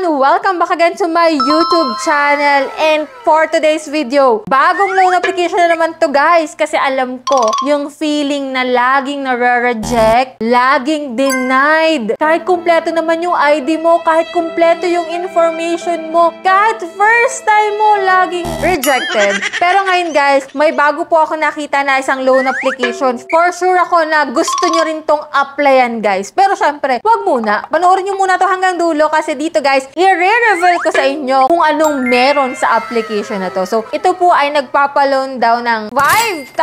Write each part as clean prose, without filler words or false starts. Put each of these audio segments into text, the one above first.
everyone! Welcome back again to my YouTube channel. And for today's video, bagong loan application na naman to guys. Kasi alam ko, yung feeling na laging nare-reject, laging denied. Kahit kumpleto naman yung ID mo, kahit kumpleto yung information mo, kahit first time mo, laging rejected. Pero ngayon guys, may bago po ako nakita na isang loan application. For sure ako na gusto nyo rin tong applyan guys. Pero syempre, wag muna. Panoorin nyo muna to hanggang dulo kasi dito guys, i-reveal ko sa inyo kung anong meron sa application na to. So, ito po ay nagpapaloan daw ng 5,000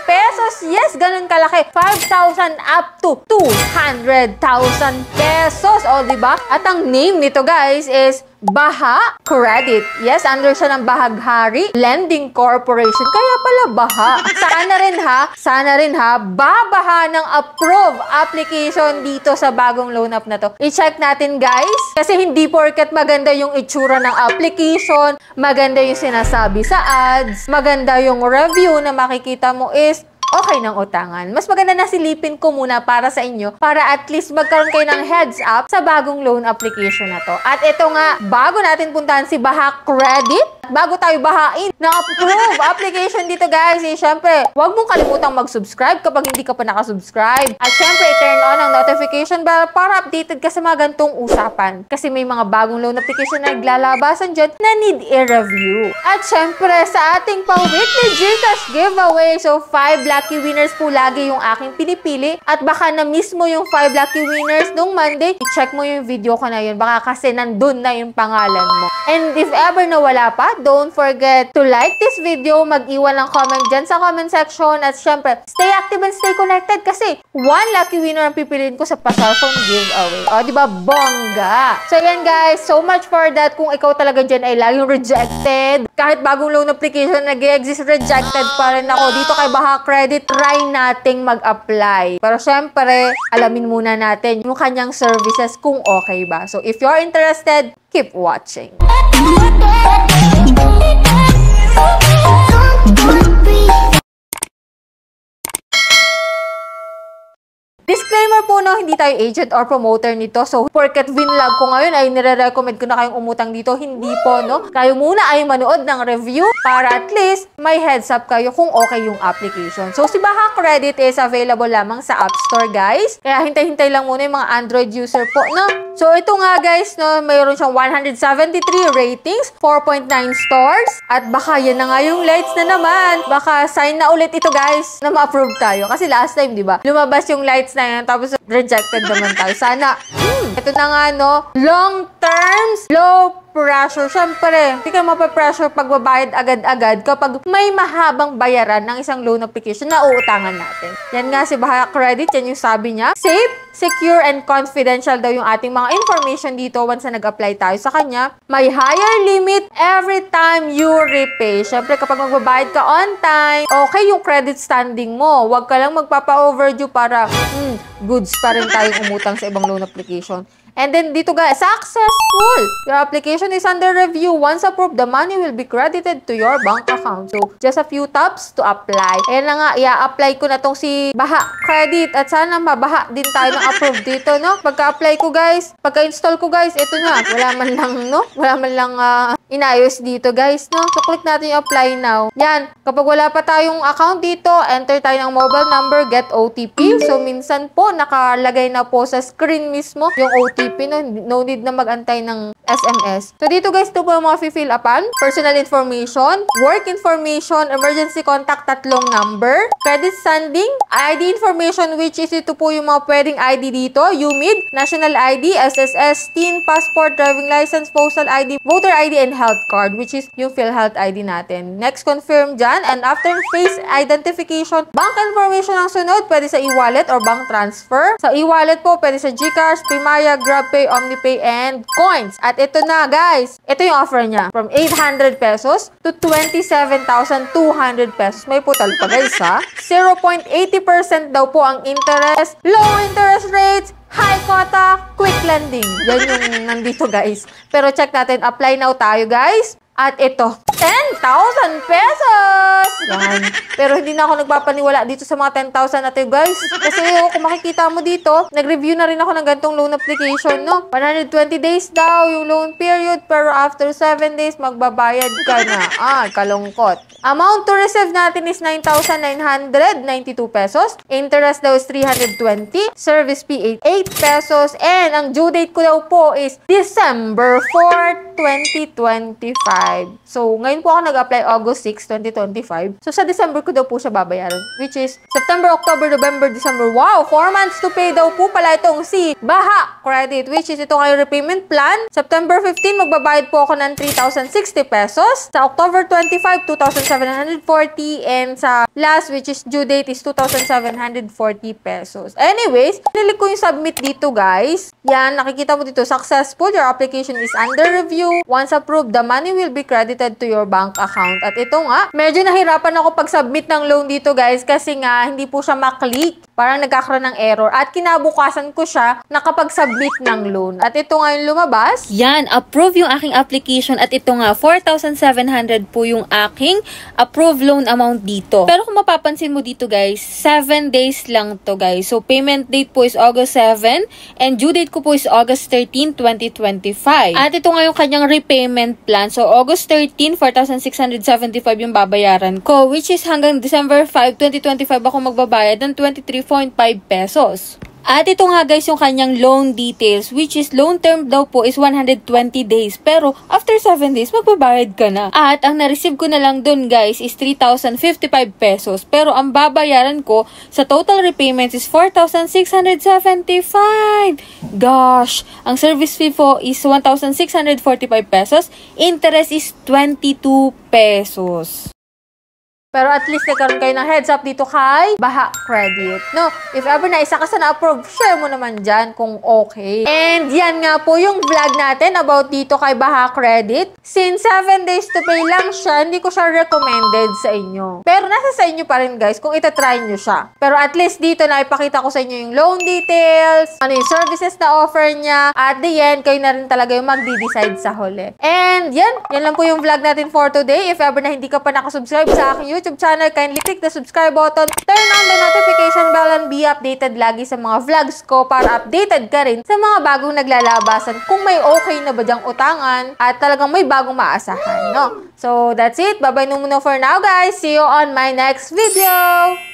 pesos. Yes, ganun kalaki. 5,000 up to 200,000 pesos. O, diba? At ang name nito guys is Baha Credit. Yes, under siya ng Bahaghari Lending Corporation. Kaya pala Baha. Sana rin ha, babaha ng approve application dito sa bagong loan app na to. I-check natin guys. Kasi hindi porket maganda yung itsura ng application, maganda yung sinasabi sa ads, maganda yung review na makikita mo is okay ng utangan. Mas maganda na silipin ko muna para sa inyo para at least magkaroon kayo ng heads up sa bagong loan application na to. At ito nga, bago natin puntahan si Baha Credit, bago tayo bahain ng approve application dito guys, syempre, huwag mong kalimutang mag-subscribe kapag hindi ka pa nakasubscribe. At syempre, i-turn on ang notification bell para updated ka sa mga gantong usapan. Kasi may mga bagong loan application na naglalabasan dyan na need i-review. At syempre, sa ating pang-weekly GCash giveaway, so 5 lucky winners po lagi yung aking pinipili. At baka na-miss mo yung 5 lucky winners nung Monday, i-check mo yung video ko na yun. Baka kasi nandun na yung pangalan mo. And if ever na wala pa, don't forget to like this video, mag-iwan ng comment dyan sa comment section. At syempre, stay active and stay connected kasi 1 lucky winner ang pipiliin ko sa pa-cellphone giveaway. O, diba? Bongga! So, yan guys. So much for that. Kung ikaw talaga dyan ay laging rejected, kahit bagong loan application nag-exist, rejected pa rin ako dito kay Baha Credit, try nating mag-apply. Pero syempre, alamin muna natin yung kanyang services kung okay ba. So, if you're interested, keep watching. Disclaimer po no, hindi tayo agent or promoter nito. So, porket vinlog ko ngayon ay nire-recommend ko na kayong umutang dito. Hindi po, no? Kayo muna ay manood ng review para at least may heads up kayo kung okay yung application. So, si Baha Credit is available lamang sa App Store, guys. Kaya hintay-hintay lang muna yung mga Android user po, no? So, ito nga, guys, no? Mayroon siyang 173 ratings, 4.9 stars. At baka yan na nga yung lights na naman. Baka sign na ulit ito, guys, na ma-approve tayo. Kasi last time, di ba? Lumabas yung lights na yan, tapos rejected naman tayo. Sana, ito na nga, no? Long terms, low pressure. Siyempre, hindi ka mapapressure pagbabayad agad-agad kapag may mahabang bayaran ng isang loan application na uutangan natin. Yan nga si Baha Credit, yan yung sabi niya. Safe, secure, and confidential daw yung ating mga information dito once na nag-apply tayo sa kanya. May higher limit every time you repay. Siyempre, kapag magbabayad ka on time, okay yung credit standing mo. Huwag ka lang magpapa-overdue para goods pa rin tayong umutang sa ibang loan application. And then dito guys, successful! Your application is under review. Once approved, the money will be credited to your bank account. So, just a few taps to apply. Ayan na nga, i-apply ko na tong si Baha Credit. At sana mabaha din tayo ng approve dito, no? Pagka-apply ko guys, pagka-install ko guys, ito na. Wala man lang, no? Wala man lang inayos dito guys, no? So, click natin yung apply now. Yan, kapag wala pa tayong account dito, enter tayo ng mobile number, get OTP. So, minsan po, nakalagay na po sa screen mismo yung OTP. No need na mag-antay ng SMS. So, dito guys, ito po yung mga fill upan. Personal information, work information, emergency contact, 3 number, credit standing, ID information, which is ito po yung mga pwedeng ID dito, UMID, national ID, SSS, TIN, passport, driving license, postal ID, voter ID, and health card, which is yung PhilHealth ID natin. Next, confirm dyan. And after face identification, bank information ang sunod. Pwede sa e-wallet or bank transfer. Sa e-wallet po, pwede sa GCash, Paymaya, GrabPay, OmniPay, and Coins. At ito na, guys. Ito yung offer niya. From 800 pesos to 27,200 pesos. May putal pa, guys, ha? 0.80% daw po ang interest. Low interest rates. High quota, quick lending. Yan yung nandito guys. Pero check natin, apply now tayo guys. At ito, 10,000 pesos! Yan. Pero hindi na ako nagpapaniwala dito sa mga 10,000 natin, guys. Kasi kung makikita mo dito, nag-review na rin ako ng gantong loan application, no? 120 days daw yung loan period, pero after 7 days, magbabayad ka na. Kalungkot. Amount to receive natin is 9,992 pesos. Interest daw is 320. Service fee 8 pesos. And ang due date ko daw po is December 4, 2025. So, ngayon po ako nag-apply August 6, 2025. So, sa December ko daw po siya babayaran. Which is September, October, November, December. Wow! 4 months to pay daw po pala itong si Baha Credit. Which is ito kayo repayment plan. September 15, magbabayad po ako ng 3,060 pesos. Sa October 25, 2,740. And sa last, which is due date, is 2,740 pesos. Anyways, nilik ko yung submit dito, guys. Yan, nakikita mo dito, successful. Your application is under review. Once approved, the money will be credited to your bank account. At ito nga, medyo nahirapan ako pag-submit ng loan dito, guys, kasi nga, hindi po siya maklik. Parang nagkakaroon ng error. At kinabukasan ko siya nakapag-submit ng loan. At ito nga yung lumabas. Yan, approve yung aking application. At ito nga, 4,700 po yung aking approved loan amount dito. Pero kung mapapansin mo dito, guys, 7 days lang to, guys. So, payment date po is August 7 and due date ko po is August 13, 2025. At ito nga yung kanyang repayment plan. So, August 13, 4,675 yung babayaran ko, which is hanggang December 5, 2025 ako magbabayad ng 23.5 pesos. At ito nga, guys, yung kanyang loan details, which is loan term daw po is 120 days. Pero after 7 days, magbabayad ka na. At ang na-receive ko na lang dun, guys, is 3,055 pesos. Pero ang babayaran ko sa total repayments is 4,675. Gosh! Ang service fee po is 1,645 pesos. Interest is 22 pesos. Pero at least nagkaroon kayo ng heads up dito kay Baha Credit. No, if ever na isa ka sa na-approve, share mo naman dyan kung okay. And yan nga po yung vlog natin about dito kay Baha Credit. Since 7 days to pay lang siya, hindi ko siya recommended sa inyo. Pero nasa sa inyo pa rin, guys, kung itatry nyo siya. Pero at least dito na ipakita ko sa inyo yung loan details, ano yung services na offer niya. At the end, kayo na rin talaga yung magdi-decide sa huli. And yan lang po yung vlog natin for today. If ever na hindi ka pa nakasubscribe sa aking YouTube channel, kindly click the subscribe button, turn on the notification bell, and be updated lagi sa mga vlogs ko para updated ka rin sa mga bagong naglalabasan kung may okay na ba dyang utangan at talagang may bagong maasahan, no? So, that's it. Bye-bye muna for now, guys. See you on my next video!